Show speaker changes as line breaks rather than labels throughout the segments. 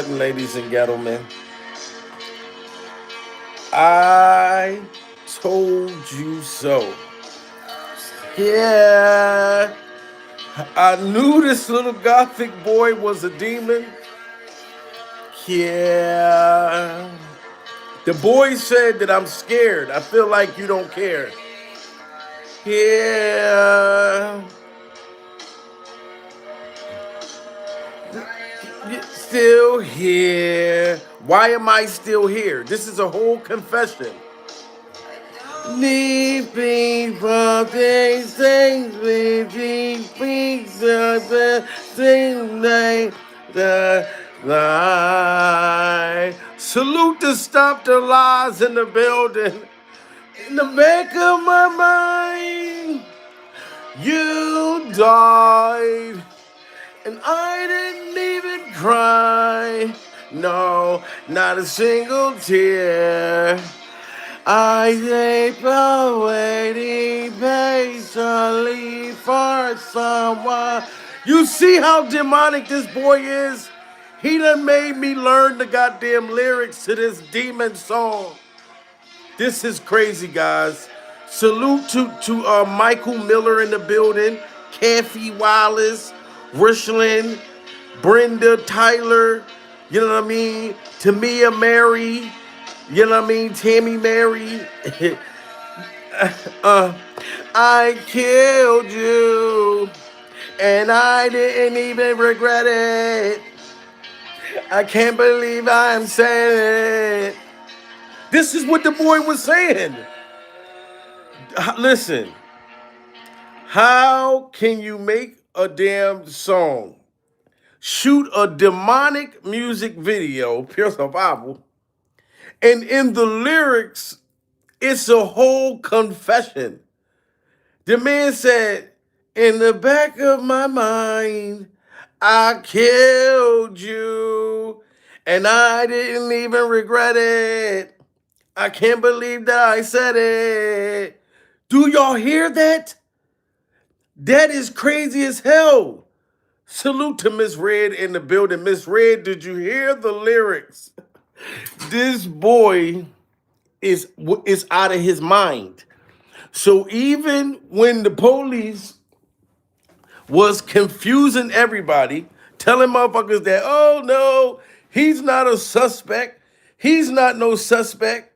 Ladies and gentlemen, I told you so. Yeah, I knew this little Gothic boy was a demon. Yeah, the boy said that I'm scared. I feel like you don't care. Yeah, still here. Why am I still here? This is a whole confession. Leaping from things, the same night, the lie. Salute to stop the lies in the building. In the back of my mind, you died, and I didn't even cry. No, not a single tear. I keep waiting patiently for someone. You see how demonic this boy is? He done made me learn the goddamn lyrics to this demon song. This is crazy, guys. Salute to Michael Miller in the building, Kathy Wallace, Richland, Brenda Tyler, you know what I mean? Tamia Mary, you know what I mean? Tammy Mary. I killed you, and I didn't even regret it. I can't believe I'm saying it. This is what the boy was saying. Listen, how can you make a damn song, shoot a demonic music video, pure survival, and in the lyrics, it's a whole confession? The man said, in the back of my mind, I killed you, and I didn't even regret it. I can't believe that I said it. Do y'all hear that? That is crazy as hell. Salute to Miss Red in the building. Miss Red, did you hear the lyrics? This boy is out of his mind. So even when the police was confusing everybody, telling motherfuckers that, oh no, he's not a suspect. He's not no suspect.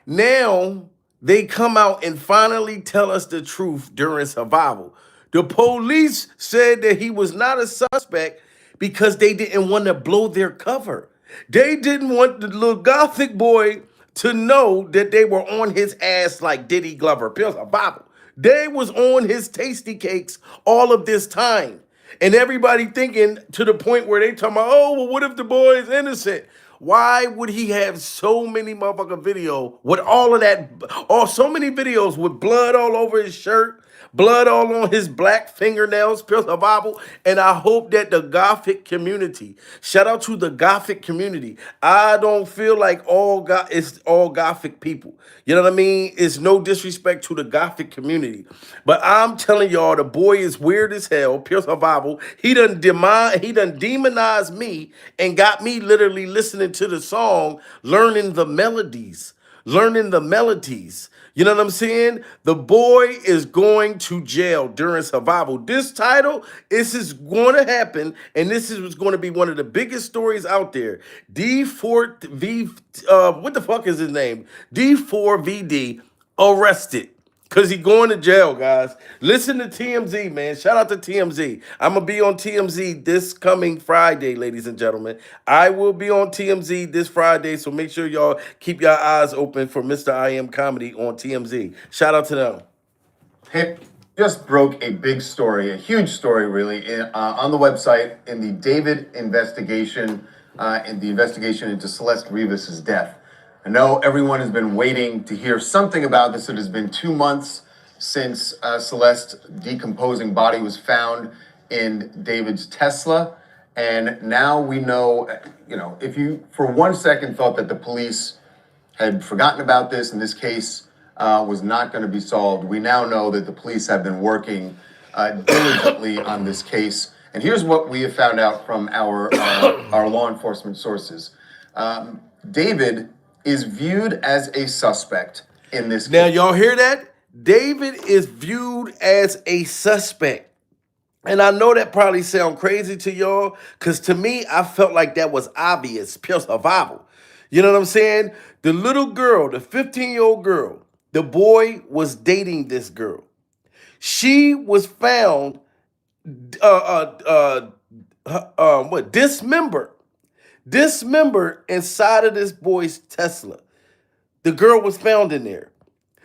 Now they come out and finally tell us the truth during survival. The police said that he was not a suspect because they didn't want to blow their cover. They didn't want the little Gothic boy to know that they were on his ass like Diddy Glover. Pure survival. They was on his tasty cakes all of this time. And everybody thinking to the point where they talking about, oh, well, what if the boy is innocent? Why would he have so many motherfucking video with all of that, or so many videos with blood all over his shirt, blood all on his black fingernails, pure survival? And I hope that the Gothic community, shout out to the Gothic community. I don't feel like it's all Gothic people. You know what I mean? It's no disrespect to the Gothic community. But I'm telling y'all, the boy is weird as hell, pure survival. He done demonized me and got me literally listening to the song, learning the melodies. Learning the melodies. You know what I'm saying? The boy is going to jail during survival. This title, this is going to happen, and this is going to be one of the biggest stories out there. D4V, what the fuck is his name? D4vd arrested. Cause he going to jail, guys. Listen to TMZ, man. Shout out to TMZ. I'm gonna be on TMZ this coming Friday, ladies and gentlemen. I will be on TMZ this Friday, so make sure y'all keep your eyes open for Mr. I Am Comedy on TMZ. Shout out to them.
Hey, just broke a big story, a huge story, really, on the website in the David investigation, in the investigation into Celeste Rivas' death. I know everyone has been waiting to hear something about this. It has been 2 months since Celeste's decomposing body was found in David's Tesla. And now we know, if you for 1 second thought that the police had forgotten about this and this case was not going to be solved, we now know that the police have been working diligently on this case. And here's what we have found out from our law enforcement sources. David is viewed as a suspect in this
Now,
case.
y'all hear that? David is viewed as a suspect. And I know that probably sound crazy to y'all, because to me, I felt like that was obvious, pure survival. You know what I'm saying? The little girl, the 15-year-old girl, the boy was dating this girl. She was found dismembered inside of this boy's Tesla. The girl was found in there.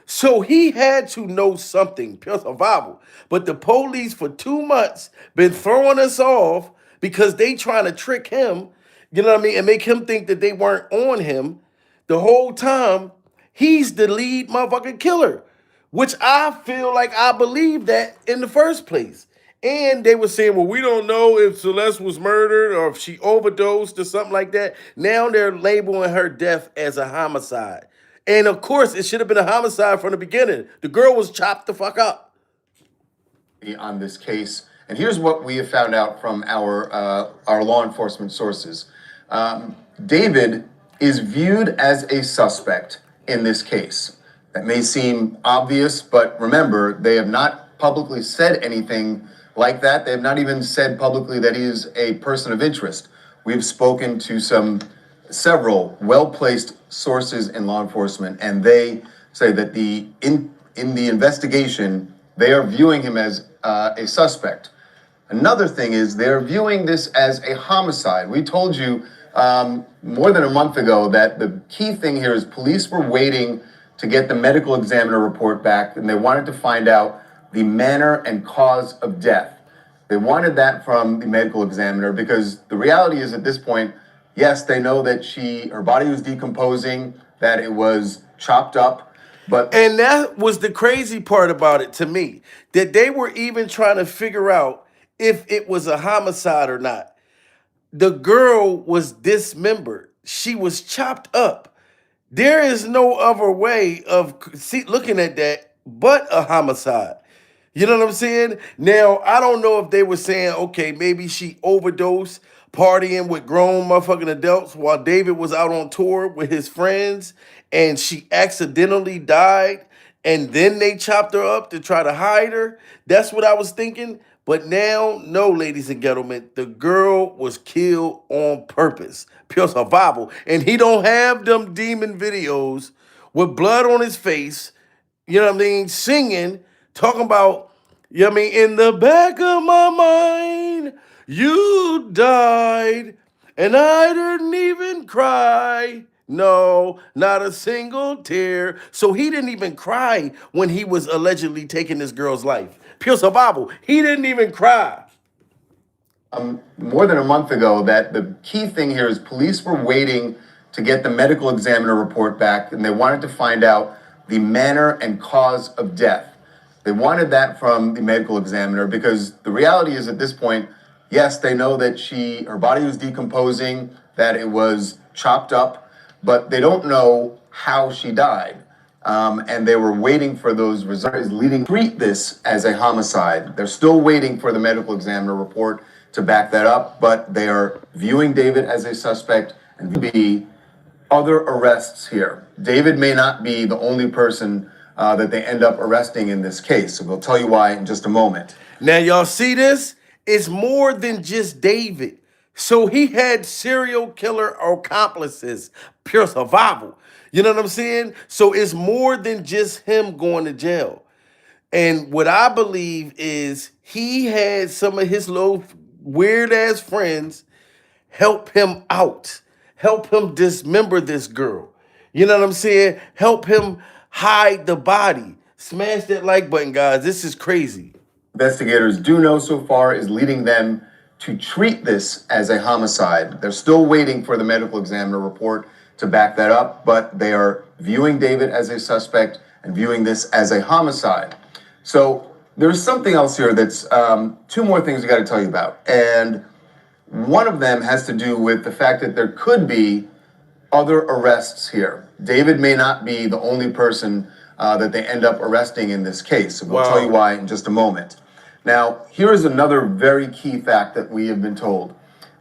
So he had to know something, pure survival. But the police for 2 months been throwing us off because they trying to trick him, you know what I mean, and make him think that they weren't on him. The whole time, he's the lead motherfucking killer, which I feel like I believe that in the first place. And they were saying, well, we don't know if Celeste was murdered or if she overdosed or something like that. Now they're labeling her death as a homicide. And of course, it should have been a homicide from the beginning. The girl was chopped the fuck up.
On this case, and here's what we have found out from our law enforcement sources. David is viewed as a suspect in this case. That may seem obvious, but remember, they have not publicly said anything like that. They have not even said publicly that he is a person of interest. We've spoken to several well-placed sources in law enforcement, and they say that in the investigation, they are viewing him as a suspect. Another thing is they're viewing this as a homicide. We told you more than a month ago that the key thing here is police were waiting to get the medical examiner report back, and they wanted to find out the manner and cause of death. They wanted that from the medical examiner because the reality is at this point, yes, they know that her body was decomposing, that it was chopped up, but...
And that was the crazy part about it to me, that they were even trying to figure out if it was a homicide or not. The girl was dismembered. She was chopped up. There is no other way of looking at that but a homicide. You know what I'm saying? Now, I don't know if they were saying, okay, maybe she overdosed partying with grown motherfucking adults while David was out on tour with his friends and she accidentally died and then they chopped her up to try to hide her. That's what I was thinking. But now, no, ladies and gentlemen, the girl was killed on purpose. Pure survival. And he don't have them demon videos with blood on his face, you know what I mean, singing, talking about, you know what I mean, in the back of my mind, you died, and I didn't even cry. No, not a single tear. So he didn't even cry when he was allegedly taking this girl's life. Pure survival. He didn't even cry.
More than a month ago that the key thing here is police were waiting to get the medical examiner report back, and they wanted to find out the manner and cause of death. They wanted that from the medical examiner because the reality is at this point, yes, they know that her body was decomposing, that it was chopped up, but they don't know how she died. And they were waiting for those results treat this as a homicide. They're still waiting for the medical examiner report to back that up, but they are viewing David as a suspect and be other arrests here. David may not be the only person that they end up arresting in this case. So we'll tell you why in just a moment.
Now, y'all see this? It's more than just David. So he had serial killer accomplices, pure survival. You know what I'm saying? So it's more than just him going to jail. And what I believe is he had some of his little weird ass friends help him out, help him dismember this girl. You know what I'm saying? Help him hide the body. Smash that like button, guys. This is crazy.
Investigators do know so far is leading them to treat this as a homicide. They're still waiting for the medical examiner report to back that up, but they are viewing David as a suspect and viewing this as a homicide. So there's something else here that's two more things we got to tell you about. And one of them has to do with the fact that there could be other arrests here. David may not be the only person that they end up arresting in this case. So we'll tell you why in just a moment. Now, here is another very key fact that we have been told,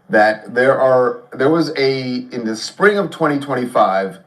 that there was in the spring of 2025,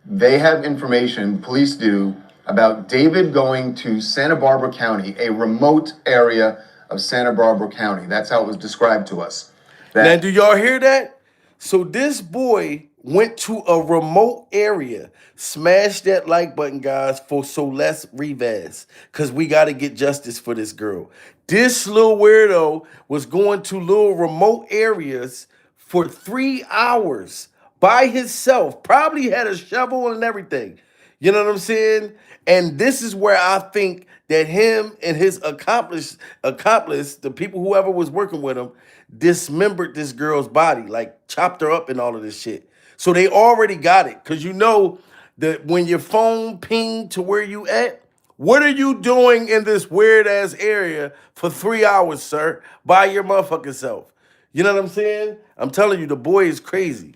they have information, police do, about David going to Santa Barbara County, a remote area of Santa Barbara County. That's how it was described to us.
Now, do y'all hear that? So this boy went to a remote area. Smash that like button, guys, for Celeste Rivas, because we got to get justice for this girl. This little weirdo was going to little remote areas for 3 hours by himself. Probably had a shovel and everything. You know what I'm saying? And this is where I think that him and his accomplice, the people whoever was working with him, dismembered this girl's body, like chopped her up and all of this shit. So they already got it. Cause you know that when your phone pinged to where you at, what are you doing in this weird ass area for 3 hours, sir? By your motherfucking self. You know what I'm saying? I'm telling you, the boy is crazy.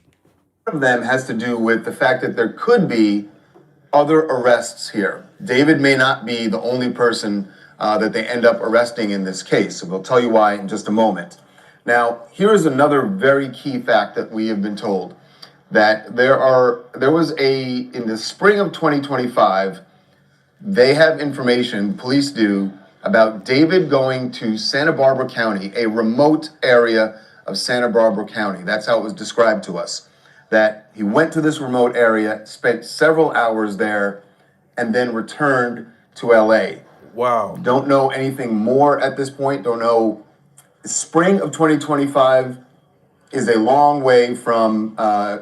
One of them has to do with the fact that there could be other arrests here. David may not be the only person that they end up arresting in this case. So we'll tell you why in just a moment. Now, here is another very key fact that we have been told, that there was in the spring of 2025, they have information, police do, about David going to Santa Barbara County, a remote area of Santa Barbara County. That's how it was described to us. That he went to this remote area, spent several hours there, and then returned to LA.
Wow.
Don't know anything more at this point. Don't know. Spring of 2025 is a long way from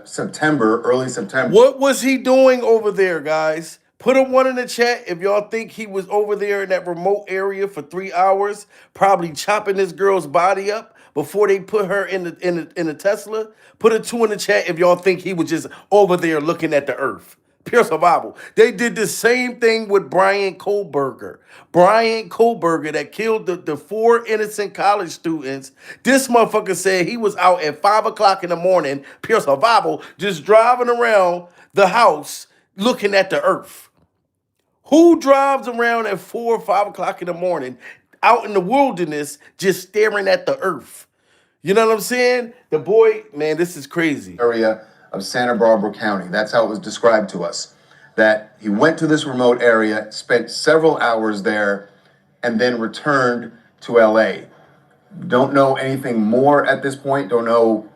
September, early September.
What was he doing over there, guys? Put a one in the chat if y'all think he was over there in that remote area for 3 hours, probably chopping this girl's body up before they put her in the Tesla. Put a two in the chat if y'all think he was just over there looking at the earth. Pure survival. They did the same thing with Brian Kohlberger. Brian Kohlberger that killed the four innocent college students. This motherfucker said he was out at 5 o'clock in the morning, pure survival, just driving around the house looking at the earth. Who drives around at 4 or 5 o'clock in the morning out in the wilderness just staring at the earth? You know what I'm saying? The boy, man, this is crazy.
Area of Santa Barbara County. That's how it was described to us. That he went to this remote area, spent several hours there, and then returned to LA. Don't know anything more at this point. Don't know.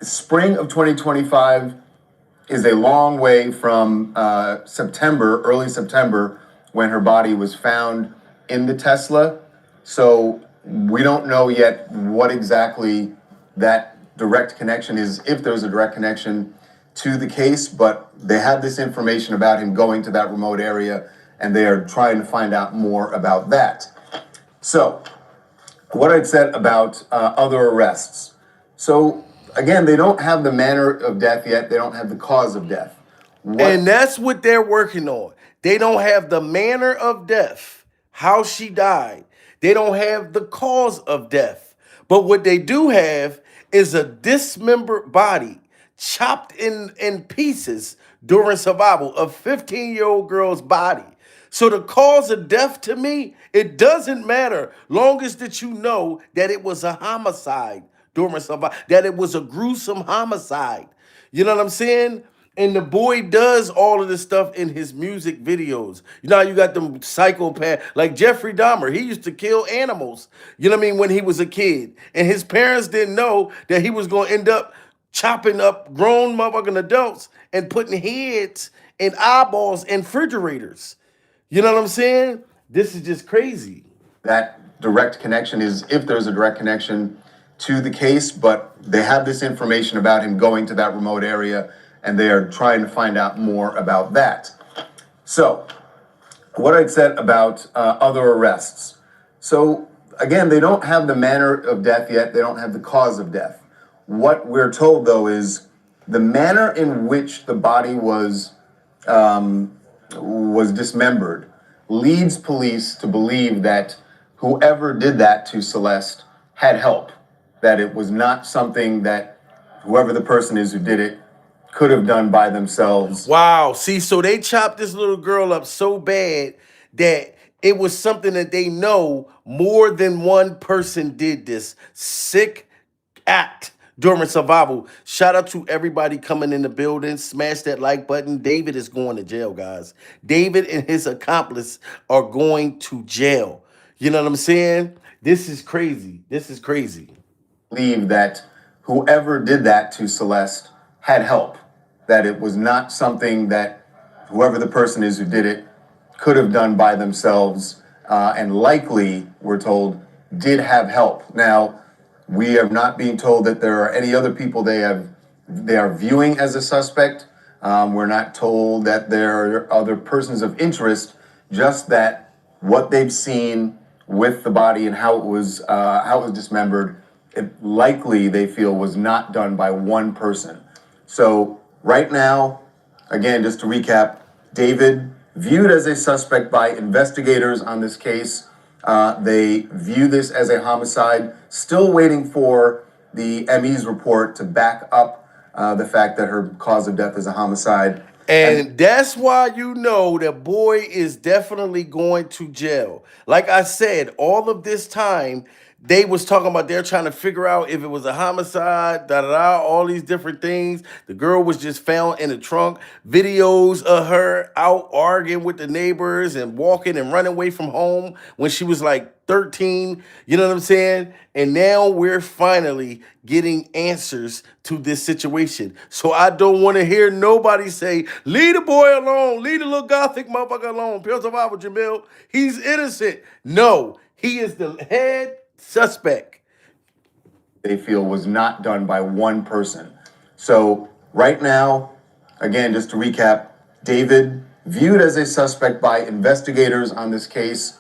Spring of 2025 is a long way from September, early September, when her body was found in the Tesla. So we don't know yet what exactly that direct connection is, if there's a direct connection to the case, but they have this information about him going to that remote area, and they are trying to find out more about that. So, what I'd said about other arrests. So, again, they don't have the manner of death yet. They don't have the cause of death.
And that's what they're working on. They don't have the manner of death, how she died. They don't have the cause of death. But what they do have is a dismembered body chopped in pieces during survival, a 15-year-old girl's body. So the cause of death to me, it doesn't matter, long as that you know that it was a homicide during survival, that it was a gruesome homicide. You know what I'm saying? And the boy does all of this stuff in his music videos. You know how you got them psychopath, like Jeffrey Dahmer. He used to kill animals, you know what I mean, when he was a kid. And his parents didn't know that he was going to end up chopping up grown motherfucking adults and putting heads and eyeballs in refrigerators. You know what I'm saying? This is just crazy.
That direct connection is, if there's a direct connection to the case, but they have this information about him going to that remote area, and they are trying to find out more about that. So, what I'd said about other arrests. So, again, they don't have the manner of death yet. They don't have the cause of death. What we're told, though, is the manner in which the body was dismembered leads police to believe that whoever did that to Celeste had help, that it was not something that whoever the person is who did it could have done by themselves.
Wow. See, so they chopped this little girl up so bad that it was something that they know more than one person did this sick act during survival. Shout out to everybody coming in the building. Smash that like button. David is going to jail, guys. David and his accomplice are going to jail. You know what I'm saying? This is crazy. This is crazy.
Believe that whoever did that to Celeste had help, that it was not something that whoever the person is who did it could have done by themselves, and likely, we're told, did have help. Now, we are not being told that there are any other people they are viewing as a suspect. We're not told that there are other persons of interest, just that what they've seen with the body and how it was dismembered, it likely they feel was not done by one person. So right now, again, just to recap, David viewed as a suspect by investigators on this case. They view this as a homicide, still waiting for the ME's report to back up the fact that her cause of death is a homicide.
And that's why you know that boy is definitely going to jail. Like I said, all of this time, they was talking about they're trying to figure out if it was a homicide, all these different things. The girl was just found in the trunk. Videos of her out arguing with the neighbors and walking and running away from home when she was like 13. You know what I'm saying? And now we're finally getting answers to this situation. So I don't want to hear nobody say, leave the boy alone, leave the little Gothic motherfucker alone. Pure survival, Jamil. He's innocent. No, he is the head suspect.
They feel was not done by one person. So right now, again, just to recap, David viewed as a suspect by investigators on this case.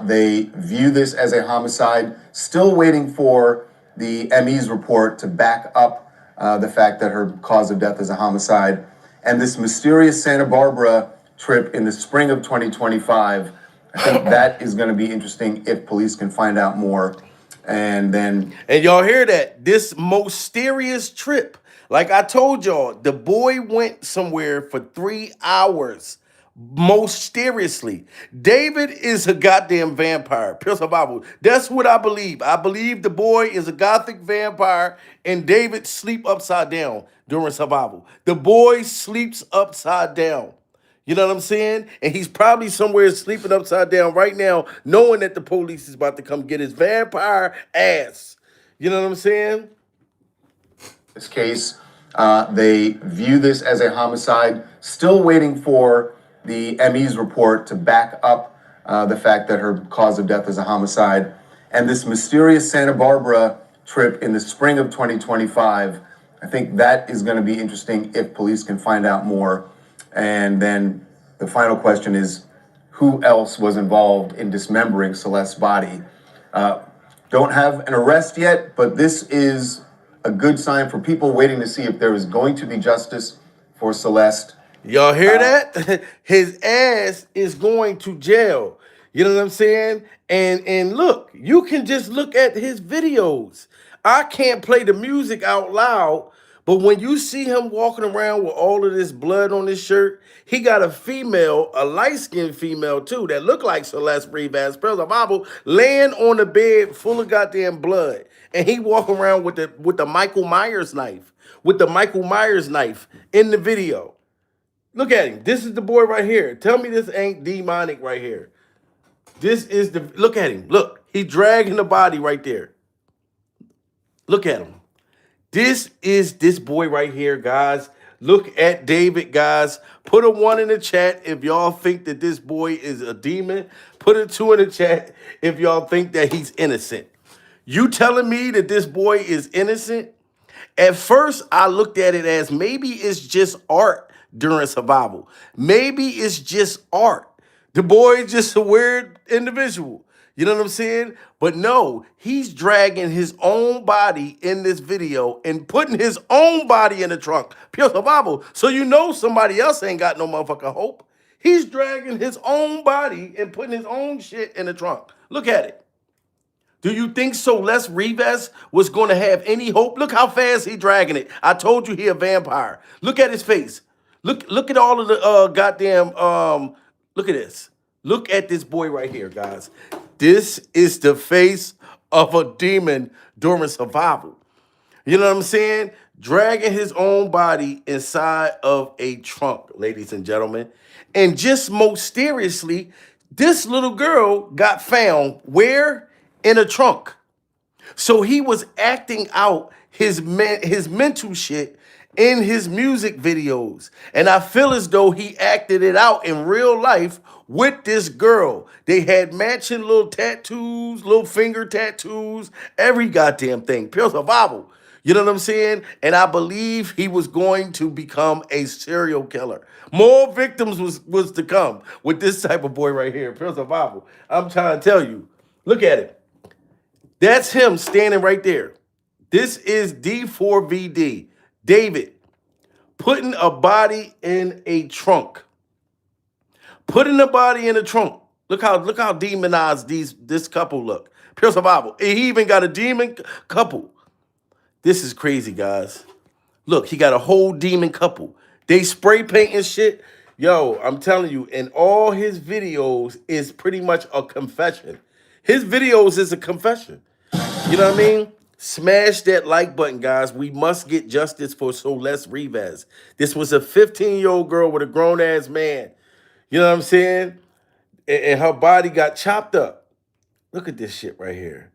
They view this as a homicide, still waiting for the ME's report to back up the fact that her cause of death is a homicide. And this mysterious Santa Barbara trip in the spring of 2025, I think that is going to be interesting if police can find out more. And
y'all hear that? This mysterious trip. Like I told y'all, the boy went somewhere for 3 hours. Mysteriously. David is a goddamn vampire. Pure survival. That's what I believe. I believe the boy is a Gothic vampire and David sleep upside down during survival. The boy sleeps upside down. You know what I'm saying? And he's probably somewhere sleeping upside down right now, knowing that the police is about to come get his vampire ass. You know what I'm saying?
This case, they view this as a homicide, still waiting for the ME's report to back up the fact that her cause of death is a homicide. And this mysterious Santa Barbara trip in the spring of 2025, I think that is going to be interesting if police can find out more. And then the final question is, who else was involved in dismembering Celeste's body? Don't have an arrest yet, but this is a good sign for people waiting to see if there is going to be justice for Celeste.
Y'all hear that? His ass is going to jail. You know what I'm saying? And look, you can just look at his videos. I can't play the music out loud, but when you see him walking around with all of this blood on his shirt, he got a female, a light-skinned female too, that look like Celeste Rivas, Bible, laying on the bed full of goddamn blood. And he walking around with the Michael Myers knife, in the video. Look at him. This is the boy right here. Tell me this ain't demonic right here. This is look at him. Look, he dragging the body right there. Look at him. This is this boy right here, guys. Look at David, guys. Put a 1 in the chat if y'all think that this boy is a demon. Put a 2 in the chat if y'all think that he's innocent. You telling me that this boy is innocent? At first, I looked at it as maybe it's just art during survival. Maybe it's just art. The boy is just a weird individual. You know what I'm saying? But no, he's dragging his own body in this video and putting his own body in the trunk. Pure survival. So you know somebody else ain't got no motherfucking hope. He's dragging his own body and putting his own shit in the trunk. Look at it. Do you think Celeste Rivas was going to have any hope? Look how fast he dragging it. I told you he a vampire. Look at his face. Look at all of the goddamn, look at this. Look at this boy right here, guys. This is the face of a demon during survival. You know what I'm saying? Dragging his own body inside of a trunk, ladies and gentlemen. And just mysteriously, this little girl got found where? In a trunk. So he was acting out his mental shit in his music videos. And I feel as though he acted it out in real life with this girl. They had matching little tattoos, little finger tattoos, every goddamn thing. Pure survival. You know what I'm saying? And I believe he was going to become a serial killer. More victims was to come with this type of boy right here. Pure survival. I'm trying to tell you. Look at it. That's him standing right there. This is D4vd, David, putting a body in a trunk. Putting a body in a trunk. Look how demonized this couple look. Pure survival. And he even got a demon couple. This is crazy, guys. Look, he got a whole demon couple. They spray painting shit. Yo, I'm telling you, in all his videos is pretty much a confession. His videos is a confession. You know what I mean? Smash that like button, guys. We must get justice for Celeste Rivas. This was a 15-year-old girl with a grown-ass man. You know what I'm saying? And her body got chopped up. Look at this shit right here.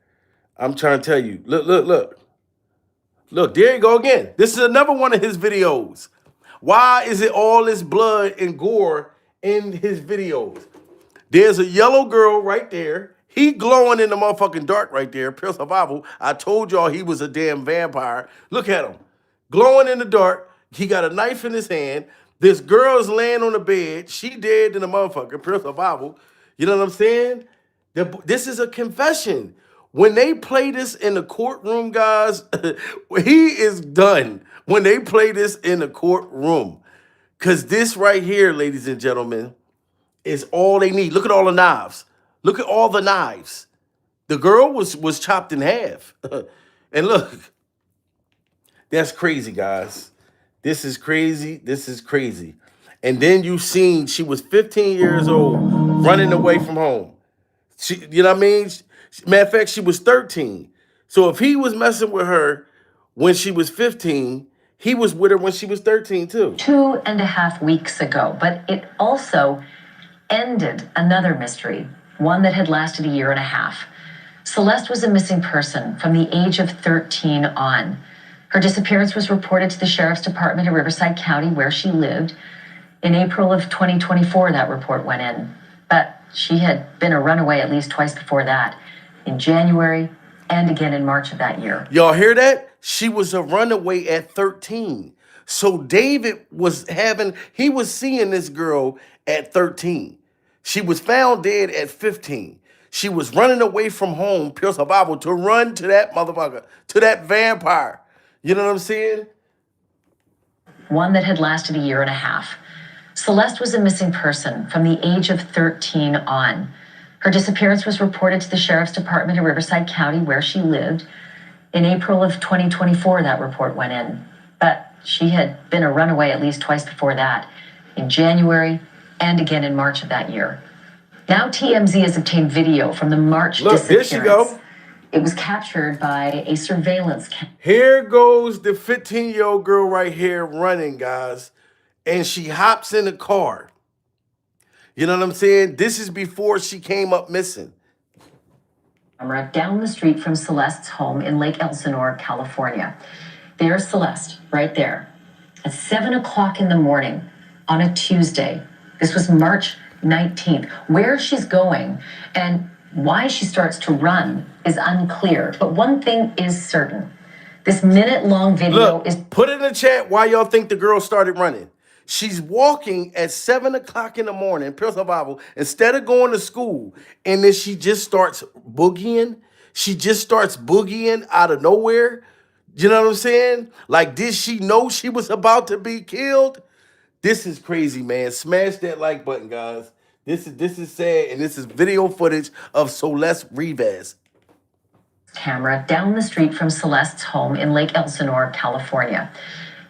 I'm trying to tell you. Look, look, look. Look, there you go again. This is another one of his videos. Why is it all this blood and gore in his videos? There's a yellow girl right there. He glowing in the motherfucking dark right there. Pure survival. I told y'all he was a damn vampire. Look at him. Glowing in the dark. He got a knife in his hand. This girl's laying on the bed. She dead in the motherfucker. Pure survival. You know what I'm saying? This is a confession. When they play this in the courtroom, guys, he is done when they play this in the courtroom. Because this right here, ladies and gentlemen, is all they need. Look at all the knives. Look at all the knives. The girl was chopped in half. And look, that's crazy, guys. This is crazy. This is crazy. And then you seen she was 15 years old running away from home. You know what I mean? Matter of fact, she was 13. So if he was messing with her when she was 15, he was with her when she was 13 too.
2.5 weeks ago, but it also ended another mystery, one that had lasted 1.5 years. Celeste was a missing person from the age of 13 on. Her disappearance was reported to the Sheriff's Department of Riverside County, where she lived. In April of 2024, that report went in. But she had been a runaway at least twice before that, in January and again in March of that year.
Y'all hear that? She was a runaway at 13. So David was seeing this girl at 13. She was found dead at 15. She was running away from home, pure survival, to run to that motherfucker, to that vampire. You know what I'm saying?
One that had lasted 1.5 years. Celeste was a missing person from the age of 13 on. Her disappearance was reported to the Sheriff's Department of Riverside County, where she lived. In April of 2024, that report went in. But she had been a runaway at least twice before that, in January and again in March of that year. Now TMZ has obtained video from the March disappearance.
There she go.
It was captured by a surveillance camera.
Here goes the 15-year-old girl right here running, guys. And she hops in the car. You know what I'm saying? This is before she came up missing.
Camera down the street from Celeste's home in Lake Elsinore, California. There's Celeste, right there. At 7 o'clock in the morning on a Tuesday. This was March 19th. Where she's going and why she starts to run is unclear. But one thing is certain. This minute-long video is...
Put in the chat why y'all think the girl started running. She's walking at 7 o'clock in the morning, pure survival, instead of going to school. And then she just starts boogieing. She just starts boogieing out of nowhere. You know what I'm saying? Like, did she know she was about to be killed? This is crazy, man. Smash that like button, guys. This is sad, and this is video footage of Celeste Rivas.
Camera down the street from Celeste's home in Lake Elsinore, California.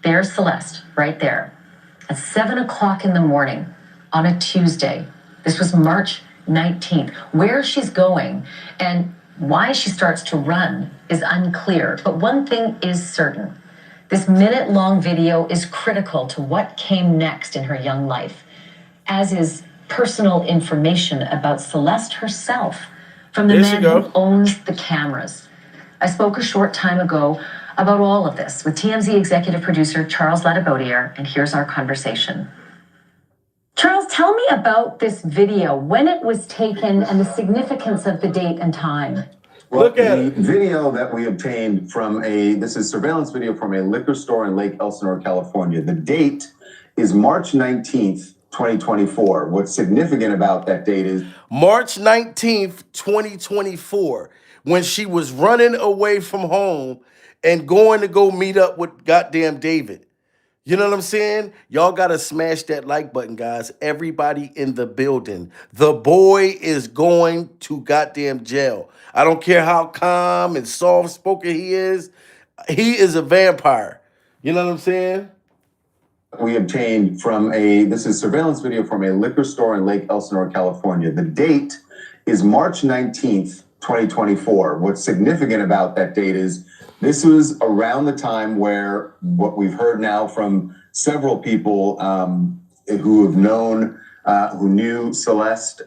There's Celeste, right there. At 7 o'clock in the morning on a Tuesday. This was March 19th. Where she's going and why she starts to run is unclear. But one thing is certain. This minute-long video is critical to what came next in her young life, as is personal information about Celeste herself from the man who owns the cameras. I spoke a short time ago about all of this with TMZ executive producer Charles Ladibaudiere, and here's our conversation. Charles, tell me about this video, when it was taken, and the significance of the date and time.
Well, look at the video that we obtained from this is surveillance video from a liquor store in Lake Elsinore, California. The date is March 19th, 2024. What's significant about that date is
March 19th, 2024, when she was running away from home and going to go meet up with goddamn David. You know what I'm saying? Y'all got to smash that like button, guys. Everybody in the building. The boy is going to goddamn jail. I don't care how calm and soft-spoken he is. He is a vampire. You know what I'm saying?
We obtained from this is surveillance video from a liquor store in Lake Elsinore, California. The date is March 19th, 2024. What's significant about that date is this was around the time where what we've heard now from several people who have known, who knew Celeste,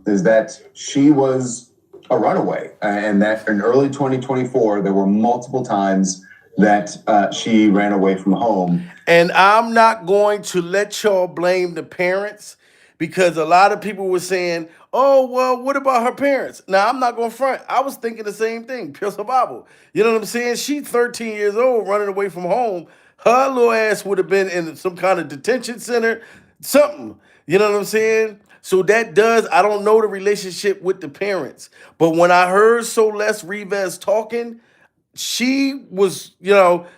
is that she was a runaway, and that in early 2024, there were multiple times that she ran away from home.
And I'm not going to let y'all blame the parents, because a lot of people were saying, oh, well, what about her parents? Now, I'm not going to front. I was thinking the same thing, pure survival. You know what I'm saying? She's 13 years old running away from home. Her little ass would have been in some kind of detention center, something. You know what I'm saying? So that does, I don't know the relationship with the parents. But when I heard Celeste Rivas talking, she was,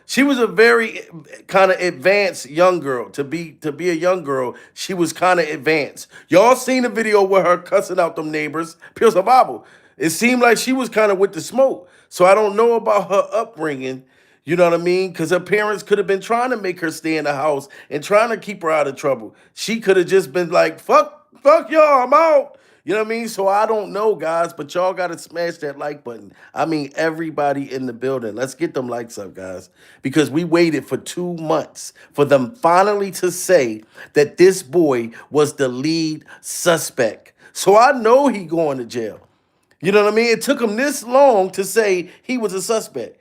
she was a very kind of advanced young girl. To be a young girl, she was kind of advanced. Y'all seen the video with her cussing out them neighbors, pure survival. It seemed like she was kind of with the smoke. So I don't know about her upbringing, you know what I mean? Because her parents could have been trying to make her stay in the house and trying to keep her out of trouble. She could have just been like, fuck y'all, I'm out. You know what I mean? So I don't know, guys, but y'all got to smash that like button. I mean, everybody in the building. Let's get them likes up, guys, because we waited for 2 months for them finally to say that this boy was the lead suspect. So I know he going to jail. You know what I mean? It took him this long to say he was a suspect.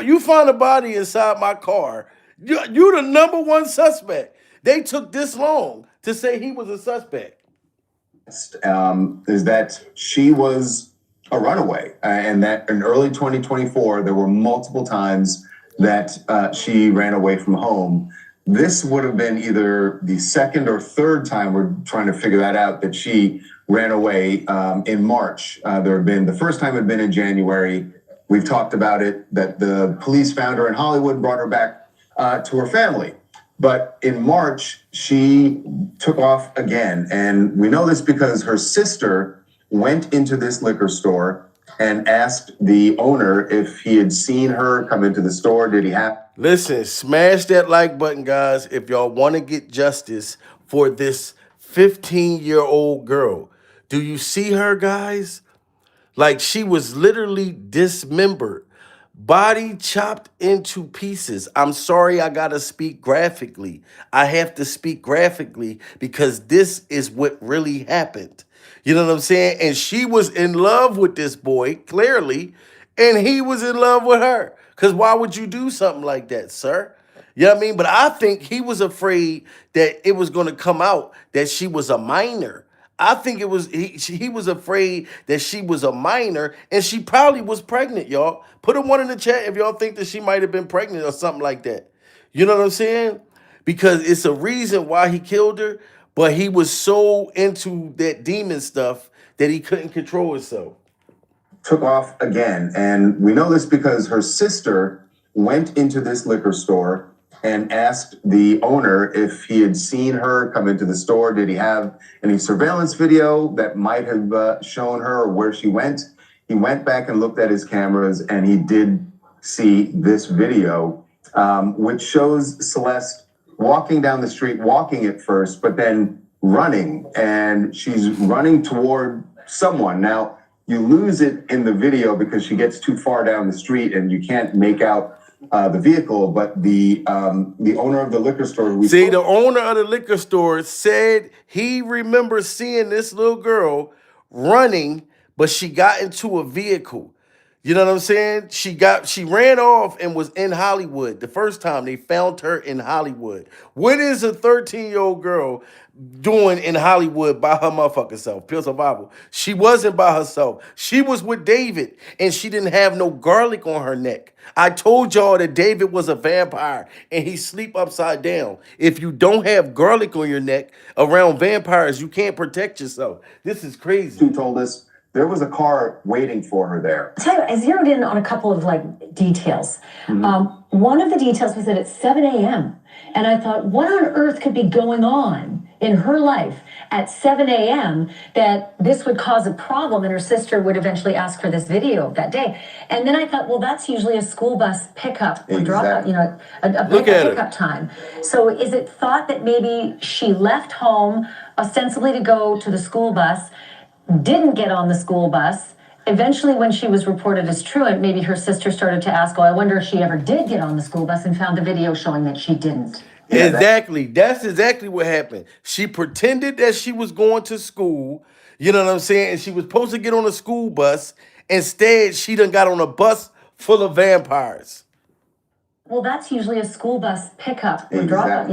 You find a body inside my car. You the number one suspect. They took this long to say he was a suspect.
Is that she was a runaway, and that in early 2024, there were multiple times that she ran away from home. This would have been either the second or third time, we're trying to figure that out, that she ran away in March. The first time had been in January. We've talked about it, that the police found her in Hollywood, brought her back to her family. But in March, she took off again. And we know this because her sister went into this liquor store and asked the owner if he had seen her come into the store. Did he have?
Listen, smash that like button, guys, if y'all want to get justice for this 15-year-old girl. Do you see her, guys? Like, she was literally dismembered. Body chopped into pieces. I'm sorry I gotta speak graphically. I have to speak graphically because this is what really happened. You know what I'm saying? And she was in love with this boy, clearly, and he was in love with her. Because why would you do something like that, sir? You know what I mean? But I think he was afraid that it was going to come out that she was a minor. I think it was he was afraid that she was a minor, and she probably was pregnant, y'all. Put a one in the chat if y'all think that she might have been pregnant or something like that. You know what I'm saying? Because it's a reason why he killed her, but he was so into that demon stuff that he couldn't control himself.
Took off again. And we know this because her sister went into this liquor store and asked the owner if he had seen her come into the store. Did he have any surveillance video that might have shown her or where she went? He went back and looked at his cameras, and he did see this video, which shows Celeste walking down the street, walking at first, but then running, and she's running toward someone. Now, you lose it in the video because she gets too far down the street and you can't make out the vehicle, but the owner of the liquor store.
The owner of the liquor store said he remembers seeing this little girl running, but she got into a vehicle. You know what I'm saying? She ran off and was in Hollywood. The first time they found her in Hollywood. What is a 13-year-old girl doing in Hollywood by her motherfucking self? Pure survival. She wasn't by herself. She was with David, and she didn't have no garlic on her neck. I told y'all that David was a vampire and he sleep upside down. If you don't have garlic on your neck around vampires, you can't protect yourself. This is crazy.
Who told us there was a car waiting for her there.
Tell you, I zeroed in on a couple of details. One of the details was that it's 7 a.m. And I thought, what on earth could be going on in her life at 7 a.m. that this would cause a problem and her sister would eventually ask for this video that day. And then I thought, well, that's usually a school bus pickup or drop, a pickup time. So is it thought that maybe she left home ostensibly to go to the school bus, didn't get on the school bus. Eventually, when she was reported as truant, maybe her sister started to ask, I wonder if she ever did get on the school bus, and found the video showing that she didn't.
Yeah, exactly. That's exactly what happened. She pretended that she was going to school, you know what I'm saying? And she was supposed to get on a school bus. Instead, she done got on a bus full of vampires.
Well, that's usually a school bus pickup or drop,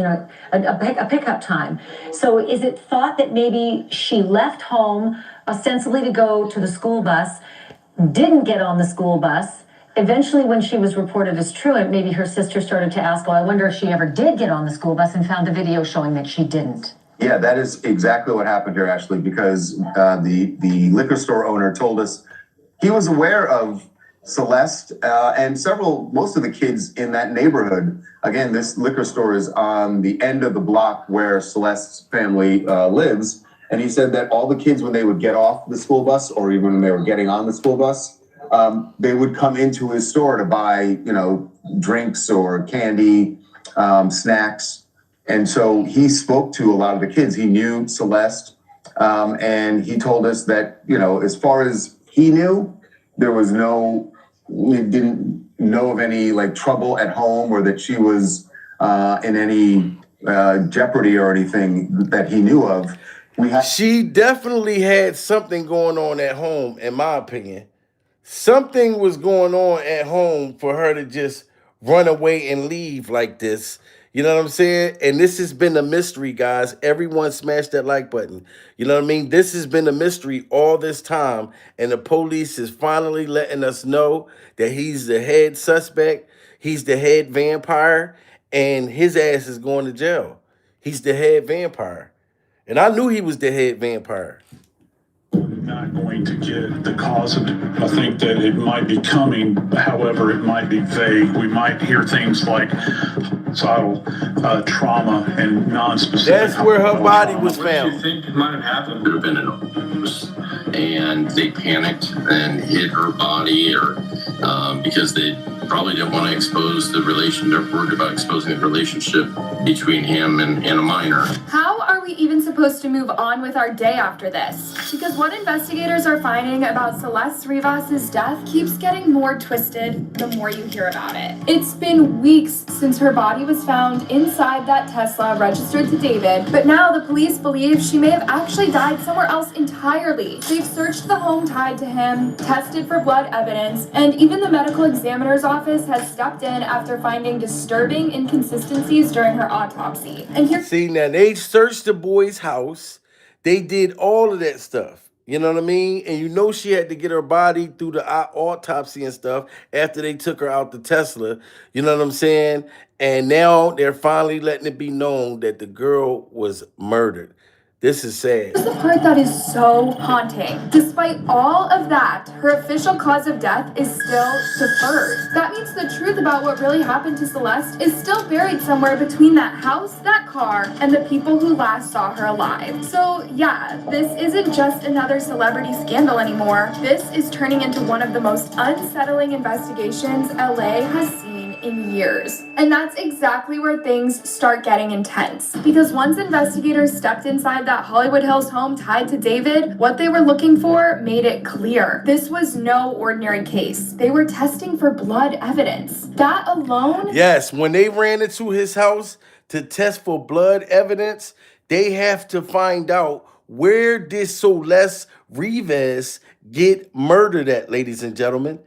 a pickup time. So is it thought that maybe she left home ostensibly to go to the school bus, didn't get on the school bus? Eventually, when she was reported as truant, maybe her sister started to ask, I wonder if she ever did get on the school bus, and found the video showing that she didn't.
Yeah, that is exactly what happened here, Ashley, because the liquor store owner told us he was aware of Celeste and most of the kids in that neighborhood. Again, this liquor store is on the end of the block where Celeste's family lives. And he said that all the kids, when they would get off the school bus, or even when they were getting on the school bus, they would come into his store to buy, drinks or candy, snacks. And so he spoke to a lot of the kids. He knew Celeste, and he told us that, as far as he knew, there was we didn't know of any trouble at home, or that she was in any jeopardy or anything that he knew of.
She definitely had something going on at home, in my opinion. Something was going on at home for her to just run away and leave like this. You know what I'm saying? And this has been a mystery, guys. Everyone smash that like button. You know what I mean? This has been a mystery all this time. And the police is finally letting us know that he's the head suspect. He's the head vampire. And his ass is going to jail. He's the head vampire. And I knew he was the head vampire.
Not going to get the cause of it. I think that it might be coming, however, it might be vague. We might hear things like homicidal trauma and non-specific.
That's where her body was found.
What do you think might have happened? Could have been an overdose, and they panicked and hid her body, or because they probably didn't want to expose the relation. They're worried about exposing the relationship between him and a minor.
How are we even supposed to move on with our day after this? Because what investigators are finding about Celeste Rivas' death keeps getting more twisted the more you hear about it. It's been weeks since her body was found inside that Tesla registered to David, but now the police believe she may have actually died somewhere else entirely. They've searched the home tied to him, tested for blood evidence, and even the medical examiner's office has stepped in after finding disturbing inconsistencies during her autopsy. And here,
see, now they searched the boy's house. They did all of that stuff. You know what I mean? And she had to get her body through the autopsy and stuff after they took her out the Tesla. You know what I'm saying? And now they're finally letting it be known that the girl was murdered. This is sad.
here's the part that is so haunting. Despite all of that, her official cause of death is still deferred. That means the truth about what really happened to Celeste is still buried somewhere between that house, that car, and the people who last saw her alive. So yeah, this isn't just another celebrity scandal anymore. This is turning into one of the most unsettling investigations LA has seen in years. And that's exactly where things start getting intense. Because once investigators stepped inside that Hollywood Hills home tied to David, what they were looking for made it clear. This was no ordinary case. They were testing for blood evidence. That alone...
Yes, when they ran into his house to test for blood evidence, they have to find out where did Celeste Rivas get murdered at, ladies and gentlemen.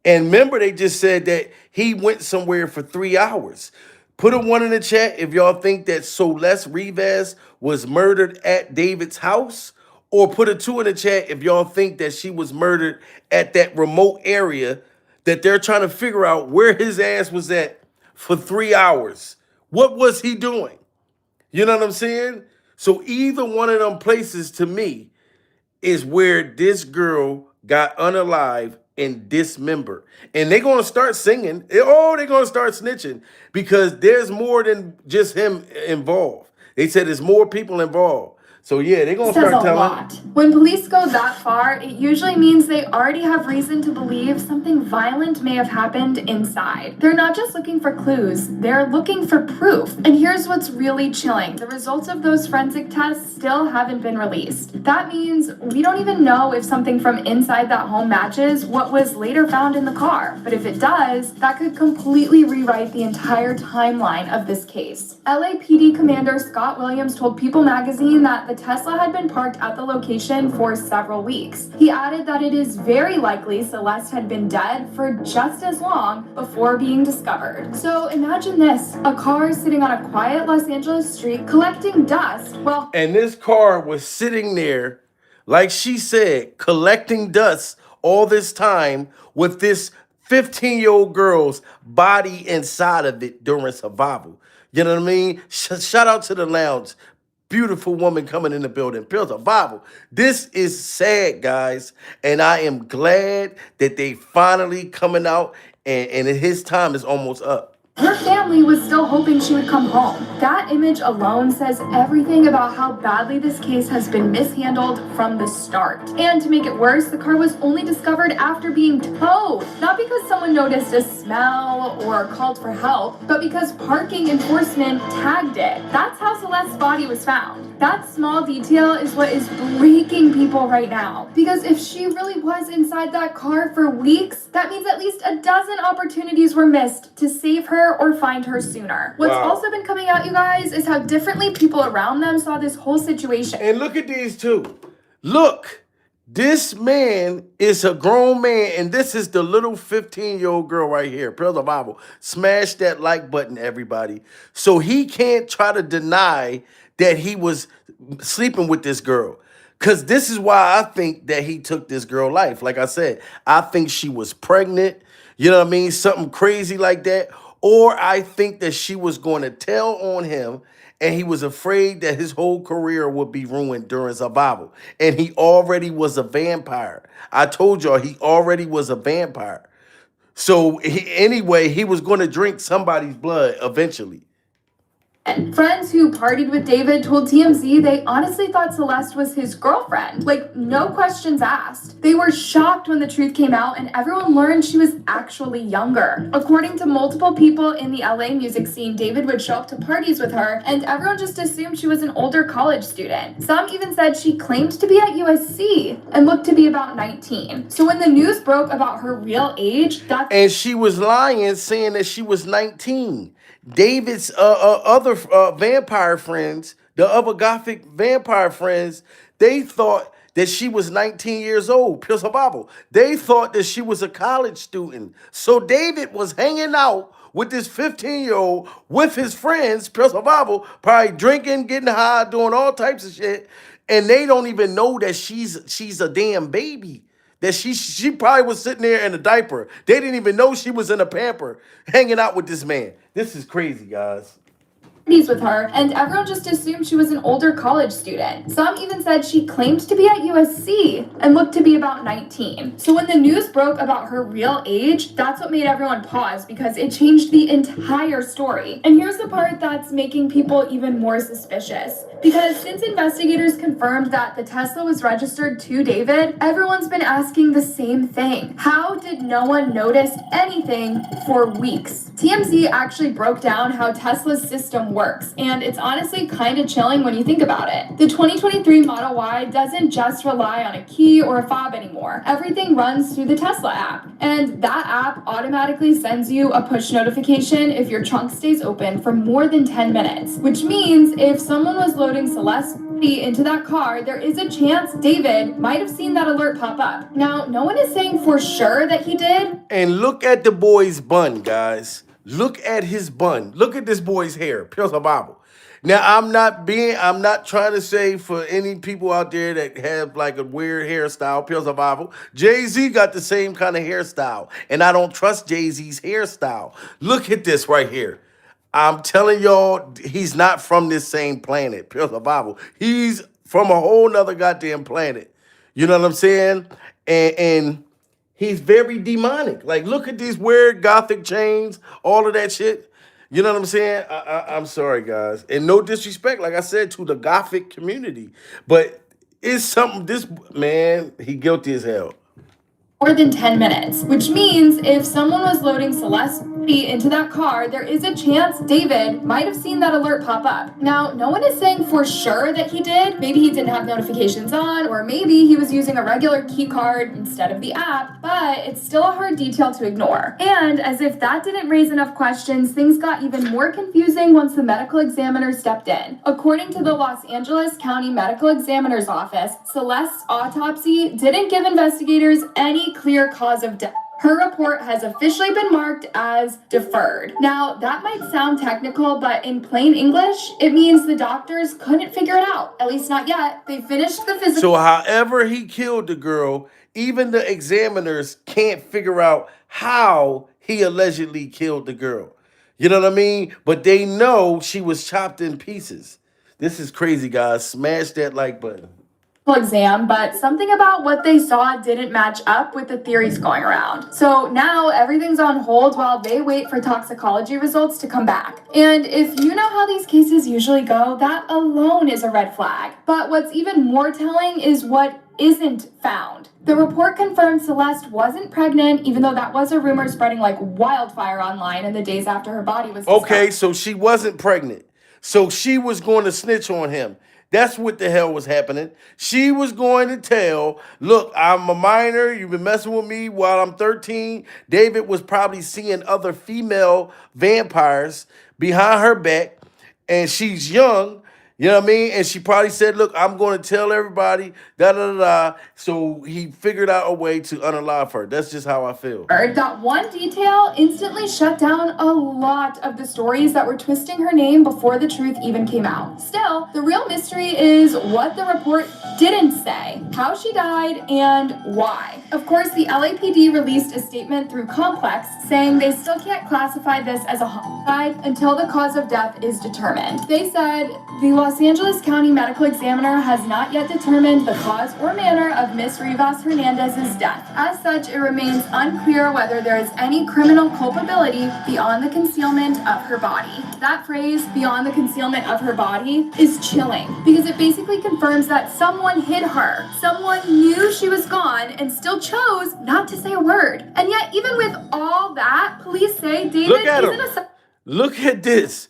And remember, they just said that he went somewhere for 3 hours. Put a 1 in the chat if y'all think that Celeste Rivas was murdered at David's house, or put a 2 in the chat if y'all think that she was murdered at that remote area that they're trying to figure out where his ass was at for 3 hours. What was he doing? You know what I'm saying? So either one of them places to me is where this girl got unalive and dismembered. And they're going to start singing. Oh, they're going to start snitching because there's more than just him involved. They said there's more people involved. So yeah, they're going to start telling.
Lot. When police go that far, it usually means they already have reason to believe something violent may have happened inside. They're not just looking for clues, they're looking for proof. And here's what's really chilling. The results of those forensic tests still haven't been released. That means we don't even know if something from inside that home matches what was later found in the car. But if it does, that could completely rewrite the entire timeline of this case. LAPD Commander Scott Williams told People magazine that the Tesla had been parked at the location for several weeks. He added that it is very likely Celeste had been dead for just as long before being discovered. So imagine this, a car sitting on a quiet Los Angeles street collecting dust. Well,
and this car was sitting there, like she said, collecting dust all this time with this 15-year-old girl's body inside of it during survival. You know what I mean? Shout out to the lounge. Beautiful woman coming in the building. Pure survival. This is sad, guys. And I am glad that they finally coming out and his time is almost up.
her family was still hoping she would come home. That image alone says everything about how badly this case has been mishandled from the start. And to make it worse, the car was only discovered after being towed. Not because someone noticed a smell or called for help, but because parking enforcement tagged it. That's how Celeste's body was found. That small detail is what is breaking people right now. Because if she really was inside that car for weeks, that means at least a dozen opportunities were missed to save her or find her sooner. What's also been coming out, you guys, is how differently people around them saw this whole situation.
And look at these two. Look, this man is a grown man, and this is the little 15-year-old girl right here. Praise the Bible. Smash that like button, everybody. So he can't try to deny that he was sleeping with this girl. Because this is why I think that he took this girl's life. Like I said, I think she was pregnant. You know what I mean? Something crazy like that. Or I think that she was going to tell on him, and he was afraid that his whole career would be ruined during survival. And he already was a vampire. I told y'all he already was a vampire. So anyway, he was going to drink somebody's blood eventually.
Friends who partied with David told TMZ they honestly thought Celeste was his girlfriend. Like, no questions asked. They were shocked when the truth came out and everyone learned she was actually younger. According to multiple people in the LA music scene, David would show up to parties with her and everyone just assumed she was an older college student. Some even said she claimed to be at USC and looked to be about 19. So when the news broke about her real age,
and she was lying, saying that she was 19. David's other vampire friends, the other Gothic vampire friends, they thought that she was 19 years old. Pure survival. They thought that she was a college student. So David was hanging out with this 15-year-old with his friends, pure survival, probably drinking, getting high, doing all types of shit. And they don't even know that she's a damn baby. That she probably was sitting there in a diaper. They didn't even know she was in a pamper hanging out with this man. This is crazy, guys.
with her, and everyone just assumed she was an older college student. Some even said she claimed to be at USC and looked to be about 19. So when the news broke about her real age, that's what made everyone pause because it changed the entire story. And here's the part that's making people even more suspicious. Because since investigators confirmed that the Tesla was registered to David, everyone's been asking the same thing. How did no one notice anything for weeks? TMZ actually broke down how Tesla's system works, and it's honestly kind of chilling when you think about it. The 2023 Model Y doesn't just rely on a key or a fob anymore. Everything runs through the Tesla app, and that app automatically sends you a push notification if your trunk stays open for more than 10 minutes, which means if someone was loading Celeste into that car, there is a chance David might have seen that alert pop up. Now, no one is saying for sure that he did.
And look at the boy's bun, guys. Look at his bun. Look at this boy's hair. Pure Bible. Now, I'm not trying to say for any people out there that have like a weird hairstyle, pure survival. Jay-Z got the same kind of hairstyle, and I don't trust Jay-Z's hairstyle. Look at this right here. I'm telling y'all, he's not from this same planet, pure survival. He's from a whole nother goddamn planet. You know what I'm saying? And he's very demonic. Like, look at these weird Gothic chains, all of that shit. You know what I'm saying? I'm sorry, guys. And no disrespect, like I said, to the Gothic community. But it's something, this man, he guilty as hell.
More than 10 minutes, which means if someone was loading Celeste into that car, there is a chance David might have seen that alert pop up. Now, no one is saying for sure that he did. Maybe he didn't have notifications on, or maybe he was using a regular key card instead of the app, but it's still a hard detail to ignore. And as if that didn't raise enough questions, things got even more confusing once the medical examiner stepped in. According to the Los Angeles County Medical Examiner's Office, Celeste's autopsy didn't give investigators any clear cause of death. Her report has officially been marked as deferred. Now, that might sound technical, but in plain English, it means the doctors couldn't figure it out. At least not yet. They finished the physical.
So however he killed the girl, even the examiners can't figure out how he allegedly killed the girl. You know what I mean? But they know she was chopped in pieces. This is crazy, guys. Smash that like button.
Exam, but something about what they saw didn't match up with the theories going around. So now everything's on hold while they wait for toxicology results to come back. And if you know how these cases usually go, that alone is a red flag. But what's even more telling is what isn't found. The report confirmed Celeste wasn't pregnant, even though that was a rumor spreading like wildfire online in the days after her body was discovered.
Okay, so she wasn't pregnant. So she was going to snitch on him. That's what the hell was happening. She was going to tell, look, I'm a minor. You've been messing with me while I'm 13. David was probably seeing other female vampires behind her back, and she's young. You know what I mean? And she probably said, look, I'm going to tell everybody, da-da-da-da. So he figured out a way to unalive her. That's just how I feel.
That one detail instantly shut down a lot of the stories that were twisting her name before the truth even came out. Still, the real mystery is what the report didn't say, how she died, and why. Of course, the LAPD released a statement through Complex saying they still can't classify this as a homicide until the cause of death is determined. They said, the Los Angeles County Medical Examiner has not yet determined the cause or manner of Miss Rivas Hernandez's death. As such, it remains unclear whether there is any criminal culpability beyond the concealment of her body. That phrase, beyond the concealment of her body, is chilling because it basically confirms that someone hid her. Someone knew she was gone and still chose not to say a word. And yet, even with all that, police say David isn't a...
Look at this.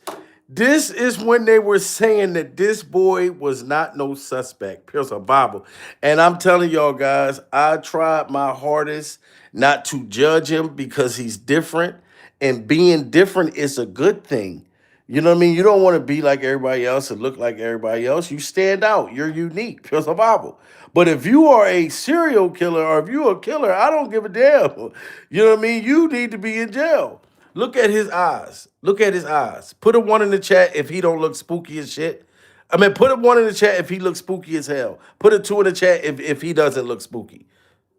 This is when they were saying that this boy was not no suspect. Pure Bible. And I'm telling y'all guys, I tried my hardest not to judge him because he's different. And being different is a good thing. You know what I mean? You don't want to be like everybody else and look like everybody else. You stand out. You're unique. Pure Bible. But if you are a serial killer or if you're a killer, I don't give a damn. You know what I mean? You need to be in jail. Look at his eyes. Look at his eyes. Put a 1 in the chat if he don't look spooky as shit. I mean, put a 1 in the chat if he looks spooky as hell. Put a 2 in the chat if he doesn't look spooky.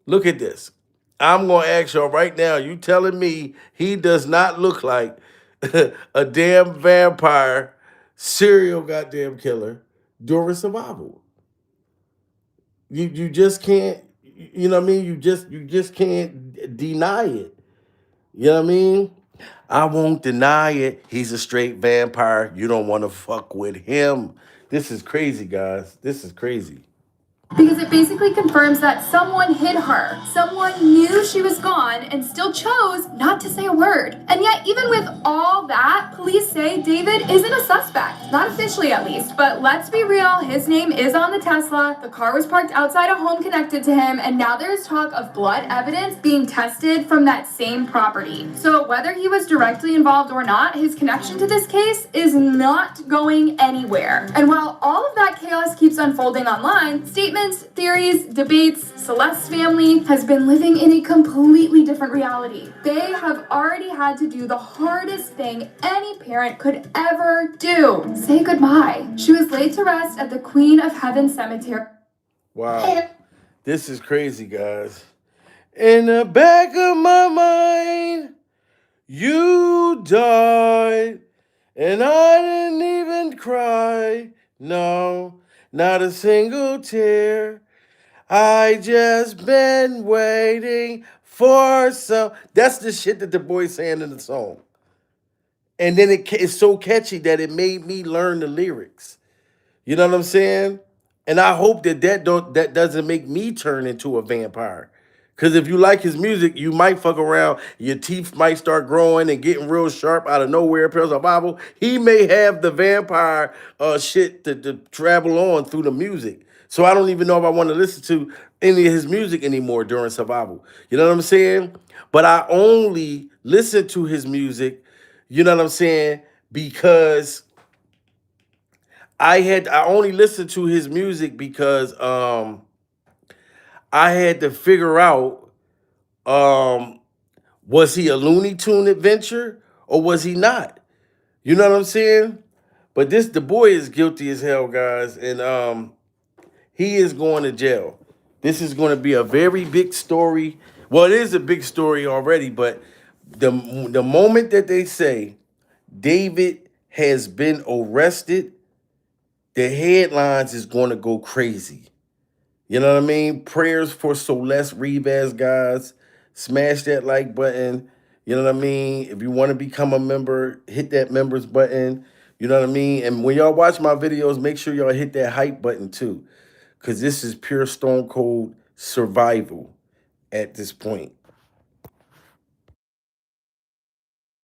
Look at this. I'm going to ask y'all right now, you telling me he does not look like a damn vampire serial goddamn killer during survival. You just can't, you know what I mean? You just can't deny it. You know what I mean? I won't deny it. He's a straight vampire. You don't want to fuck with him. This is crazy, guys. This is crazy.
Because it basically confirms that someone hid her. Someone knew she was gone and still chose not to say a word. And yet, even with all that, police say David isn't a suspect. Not officially, at least. But let's be real, his name is on the Tesla. The car was parked outside a home connected to him. And now there's talk of blood evidence being tested from that same property. So whether he was directly involved or not, his connection to this case is not going anywhere. And while all of that chaos keeps unfolding online, statements, theories, debates, Celeste's family has been living in a completely different reality. They have already had to do the hardest thing any parent could ever do. Say goodbye. She was laid to rest at the Queen of Heaven Cemetery.
Wow. This is crazy, guys. In the back of my mind, you died, and I didn't even cry. No, not a single tear. I just been waiting for some. That's the shit that the boy's saying in the song. And then it's so catchy that it made me learn the lyrics. You know what I'm saying? And I hope that doesn't make me turn into a vampire. Because if you like his music, you might fuck around. Your teeth might start growing and getting real sharp out of nowhere. Pills of Bible. He may have the vampire shit to travel on through the music. So I don't even know if I want to listen to any of his music anymore during survival. You know what I'm saying? But I only listen to his music, you know what I'm saying, because I only listened to his music because I had to figure out was he a Looney Tune adventure or was he not? You know what I'm saying? But the boy is guilty as hell, guys, and he is going to jail. This is going to be a very big story. Well, it is a big story already, but the moment that they say David has been arrested, the headlines is going to go crazy. You know what I mean? Prayers for Celeste Rivas, guys. Smash that like button. You know what I mean? If you want to become a member, hit that members button. You know what I mean? And when y'all watch my videos, make sure y'all hit that hype button too. Because this is pure stone cold survival at this point.